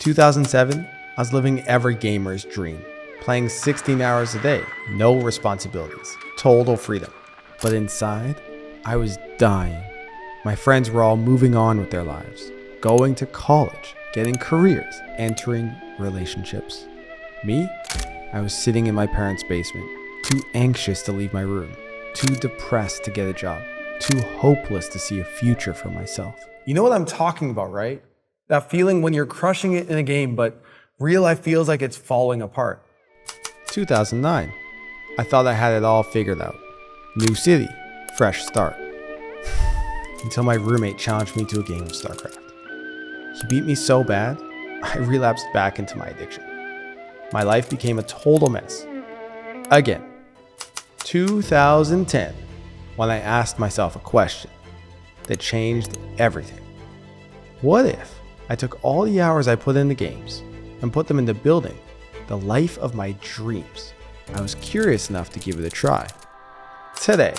2007, I was living every gamer's dream, playing 16 hours a day, no responsibilities, total freedom. But inside, I was dying. My friends were all moving on with their lives, going to college, getting careers, entering relationships. Me? I was sitting in my parents' basement, too anxious to leave my room, too depressed to get a job, too hopeless to see a future for myself. You know what I'm talking about, right? That feeling when you're crushing it in a game, but real life feels like it's falling apart. 2009. I thought I had it all figured out. New city, fresh start. Until my roommate challenged me to a game of StarCraft. He beat me so bad, I relapsed back into my addiction. My life became a total mess. Again. 2010, when I asked myself a question that changed everything. What if I took all the hours I put into games and put them into building the life of my dreams? I was curious enough to give it a try. Today,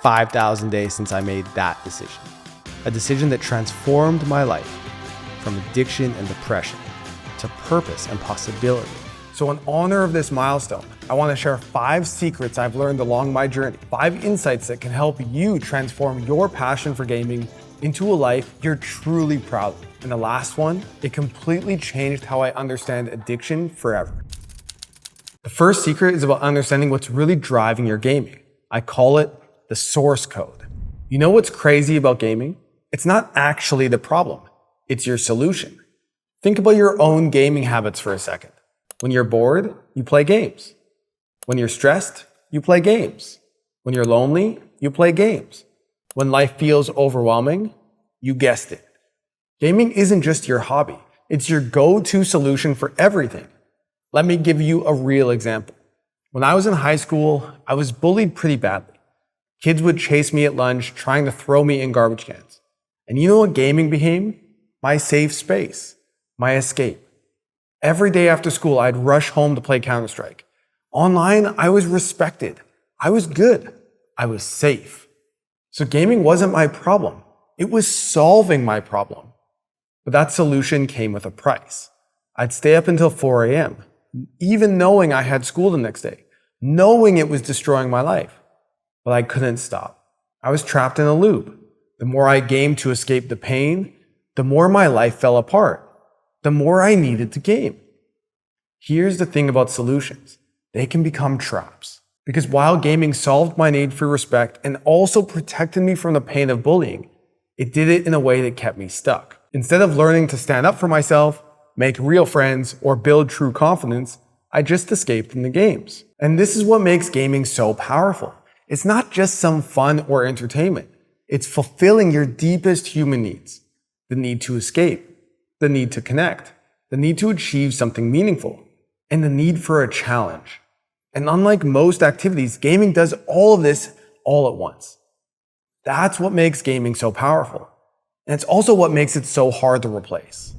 5,000 days since I made that decision. A decision that transformed my life from addiction and depression to purpose and possibility. So in honor of this milestone, I want to share 5 secrets I've learned along my journey, 5 insights that can help you transform your passion for gaming into a life you're truly proud of. And the last one, it completely changed how I understand addiction forever. The first secret is about understanding what's really driving your gaming. I call it the source code. You know what's crazy about gaming? It's not actually the problem. It's your solution. Think about your own gaming habits for a second. When you're bored, you play games. When you're stressed, you play games. When you're lonely, you play games. When life feels overwhelming, you guessed it. Gaming isn't just your hobby. It's your go-to solution for everything. Let me give you a real example. When I was in high school, I was bullied pretty badly. Kids would chase me at lunch, trying to throw me in garbage cans. And you know what gaming became? My safe space, my escape. Every day after school, I'd rush home to play Counter-Strike. Online, I was respected. I was good. I was safe. So gaming wasn't my problem. It was solving my problem. But that solution came with a price. I'd stay up until 4 a.m., even knowing I had school the next day, knowing it was destroying my life. But I couldn't stop. I was trapped in a loop. The more I gamed to escape the pain, the more my life fell apart. The more I needed to game. Here's the thing about solutions. They can become traps. Because while gaming solved my need for respect and also protected me from the pain of bullying, it did it in a way that kept me stuck. Instead of learning to stand up for myself, make real friends, or build true confidence, I just escaped from the games. And this is what makes gaming so powerful. It's not just some fun or entertainment. It's fulfilling your deepest human needs. The need to escape, the need to connect, the need to achieve something meaningful, and the need for a challenge. And unlike most activities, gaming does all of this all at once. That's what makes gaming so powerful. And it's also what makes it so hard to replace.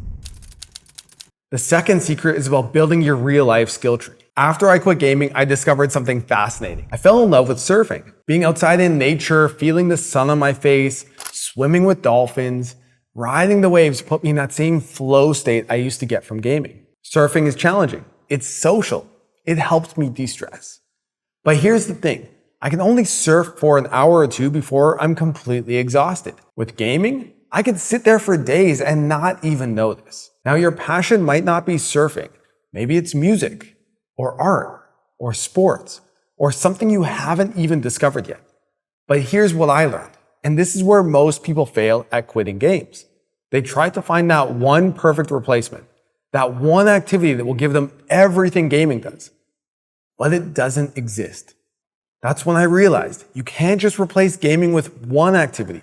The second secret is about building your real life skill tree. After I quit gaming, I discovered something fascinating. I fell in love with surfing. Being outside in nature, feeling the sun on my face, swimming with dolphins, riding the waves put me in that same flow state I used to get from gaming. Surfing is challenging. It's social. It helps me de-stress. But here's the thing. I can only surf for an hour or two before I'm completely exhausted. With gaming, I could sit there for days and not even notice. Now your passion might not be surfing. Maybe it's music, or art, or sports, or something you haven't even discovered yet. But here's what I learned. And this is where most people fail at quitting games. They try to find that one perfect replacement, that one activity that will give them everything gaming does. But it doesn't exist. That's when I realized you can't just replace gaming with one activity.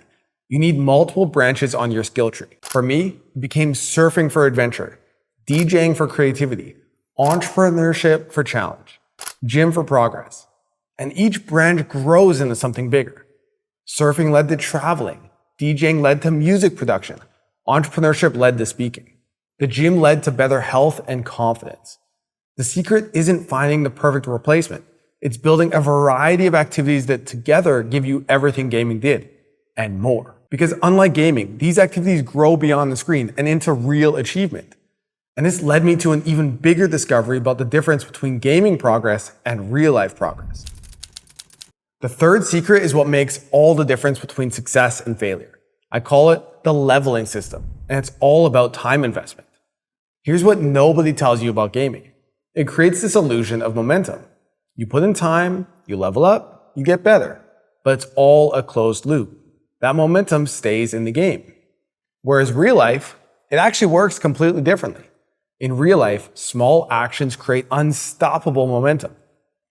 You need multiple branches on your skill tree. For me, it became surfing for adventure, DJing for creativity, entrepreneurship for challenge, gym for progress. And each branch grows into something bigger. Surfing led to traveling. DJing led to music production. Entrepreneurship led to speaking. The gym led to better health and confidence. The secret isn't finding the perfect replacement. It's building a variety of activities that together give you everything gaming did, and more. Because unlike gaming, these activities grow beyond the screen and into real achievement. And this led me to an even bigger discovery about the difference between gaming progress and real life progress. The third secret is what makes all the difference between success and failure. I call it the leveling system, and it's all about time investment. Here's what nobody tells you about gaming. It creates this illusion of momentum. You put in time, you level up, you get better, but it's all a closed loop. That momentum stays in the game. Whereas real life, it actually works completely differently. In real life, small actions create unstoppable momentum.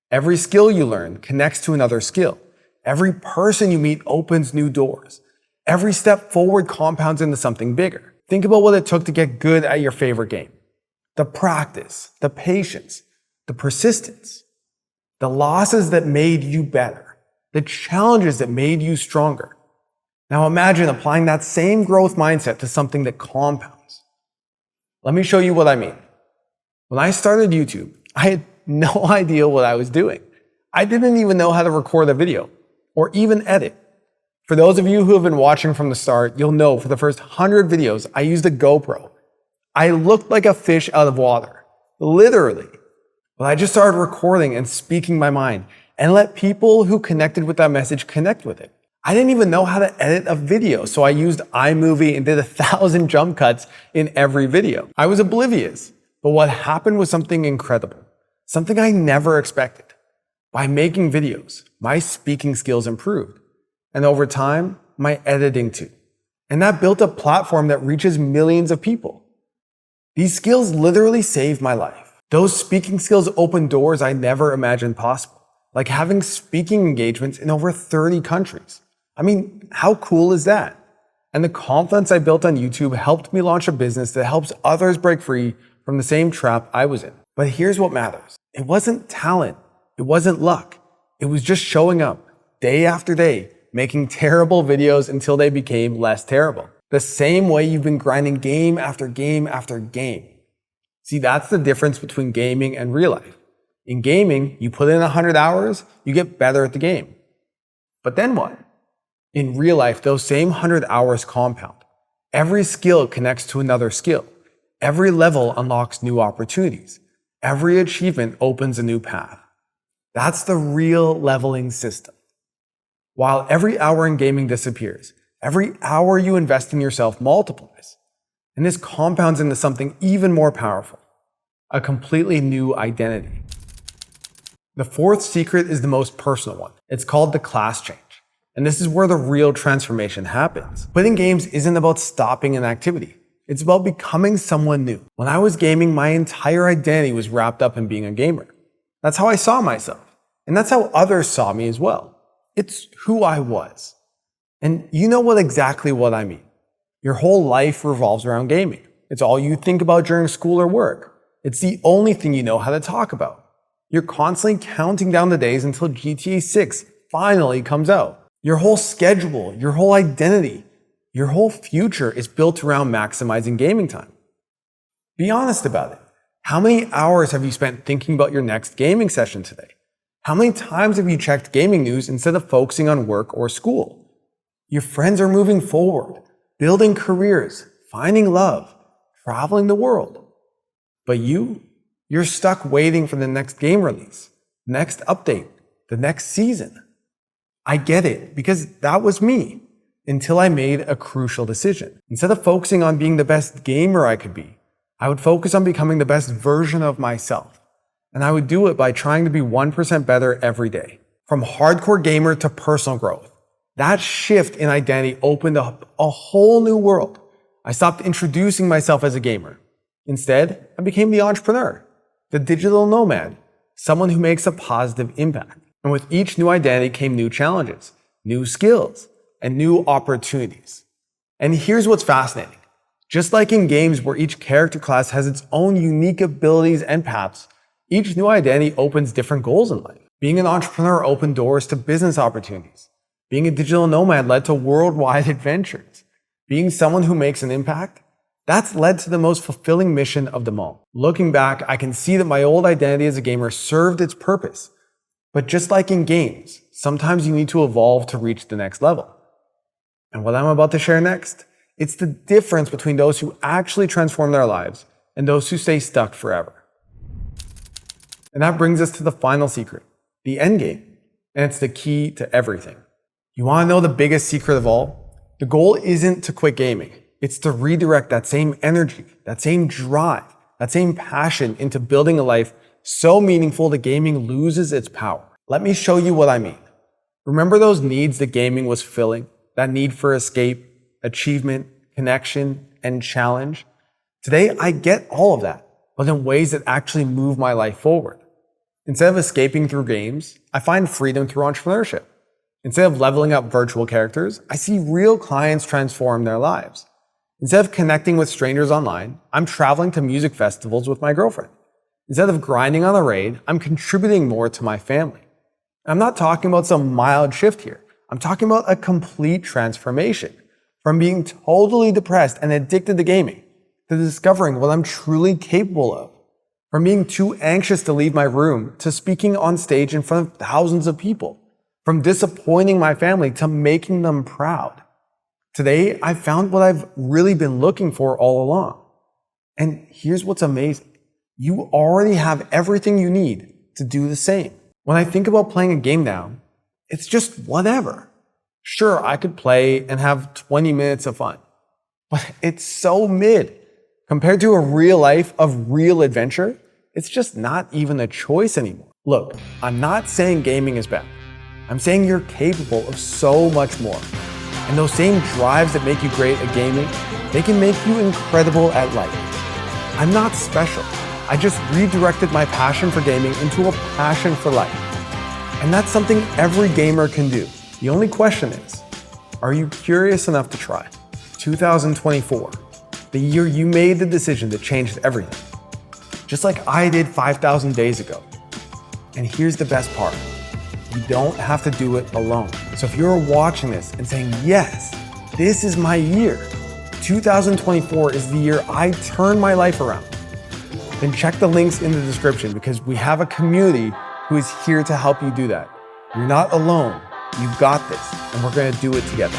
Every skill you learn connects to another skill. Every person you meet opens new doors. Every step forward compounds into something bigger. Think about what it took to get good at your favorite game. The practice, the patience, the persistence, the losses that made you better, the challenges that made you stronger. Now imagine applying that same growth mindset to something that compounds. Let me show you what I mean. When I started YouTube, I had no idea what I was doing. I didn't even know how to record a video or even edit. For those of you who have been watching from the start, you'll know for the first 100 videos, I used a GoPro. I looked like a fish out of water, literally. But I just started recording and speaking my mind and let people who connected with that message connect with it. I didn't even know how to edit a video, so I used iMovie and did 1,000 jump cuts in every video. I was oblivious, but what happened was something incredible, something I never expected. By making videos, my speaking skills improved, and over time, my editing too. And that built a platform that reaches millions of people. These skills literally saved my life. Those speaking skills opened doors I never imagined possible, like having speaking engagements in over 30 countries. I mean, how cool is that? And the confidence I built on YouTube helped me launch a business that helps others break free from the same trap I was in. But here's what matters. It wasn't talent. It wasn't luck. It was just showing up day after day, making terrible videos until they became less terrible. The same way you've been grinding game after game after game. See, that's the difference between gaming and real life. In gaming, you put in 100 hours, you get better at the game. But then what? In real life, those same 100 hours compound. Every skill connects to another skill. Every level unlocks new opportunities. Every achievement opens a new path. That's the real leveling system. While every hour in gaming disappears, every hour you invest in yourself multiplies. And this compounds into something even more powerful, a completely new identity. The fourth secret is the most personal one. It's called the class change. And this is where the real transformation happens. Quitting games isn't about stopping an activity. It's about becoming someone new. When I was gaming, my entire identity was wrapped up in being a gamer. That's how I saw myself. And that's how others saw me as well. It's who I was. And you know exactly what I mean. Your whole life revolves around gaming. It's all you think about during school or work. It's the only thing you know how to talk about. You're constantly counting down the days until GTA 6 finally comes out. Your whole schedule, your whole identity, your whole future is built around maximizing gaming time. Be honest about it. How many hours have you spent thinking about your next gaming session today? How many times have you checked gaming news instead of focusing on work or school? Your friends are moving forward, building careers, finding love, traveling the world. But you're stuck waiting for the next game release, next update, the next season. I get it, because that was me, until I made a crucial decision. Instead of focusing on being the best gamer I could be, I would focus on becoming the best version of myself. And I would do it by trying to be 1% better every day. From hardcore gamer to personal growth. That shift in identity opened up a whole new world. I stopped introducing myself as a gamer. Instead, I became the entrepreneur, the digital nomad, someone who makes a positive impact. And with each new identity came new challenges, new skills, and new opportunities. And here's what's fascinating. Just like in games where each character class has its own unique abilities and paths, each new identity opens different goals in life. Being an entrepreneur opened doors to business opportunities. Being a digital nomad led to worldwide adventures. Being someone who makes an impact, that's led to the most fulfilling mission of them all. Looking back, I can see that my old identity as a gamer served its purpose. But just like in games, sometimes you need to evolve to reach the next level. And what I'm about to share next, it's the difference between those who actually transform their lives and those who stay stuck forever. And that brings us to the final secret, the end game. And it's the key to everything. You want to know the biggest secret of all? The goal isn't to quit gaming. It's to redirect that same energy, that same drive, that same passion into building a life so meaningful that gaming loses its power. Let me show you what I mean. Remember those needs that gaming was filling? That need for escape, achievement, connection, and challenge? Today, I get all of that, but in ways that actually move my life forward. Instead of escaping through games, I find freedom through entrepreneurship. Instead of leveling up virtual characters, I see real clients transform their lives. Instead of connecting with strangers online, I'm traveling to music festivals with my girlfriend. Instead of grinding on a raid, I'm contributing more to my family. I'm not talking about some mild shift here. I'm talking about a complete transformation from being totally depressed and addicted to gaming to discovering what I'm truly capable of. From being too anxious to leave my room to speaking on stage in front of thousands of people. From disappointing my family to making them proud. Today, I found what I've really been looking for all along. And here's what's amazing. You already have everything you need to do the same. When I think about playing a game now, it's just whatever. Sure, I could play and have 20 minutes of fun, but it's so mid. Compared to a real life of real adventure, it's just not even a choice anymore. Look, I'm not saying gaming is bad. I'm saying you're capable of so much more. And those same drives that make you great at gaming, they can make you incredible at life. I'm not special. I just redirected my passion for gaming into a passion for life. And that's something every gamer can do. The only question is, are you curious enough to try? 2024, the year you made the decision that changed everything. Just like I did 5,000 days ago. And here's the best part. You don't have to do it alone. So if you're watching this and saying, yes, this is my year, 2024 is the year I turn my life around, then check the links in the description because we have a community who is here to help you do that. You're not alone. You've got this, and we're going to do it together.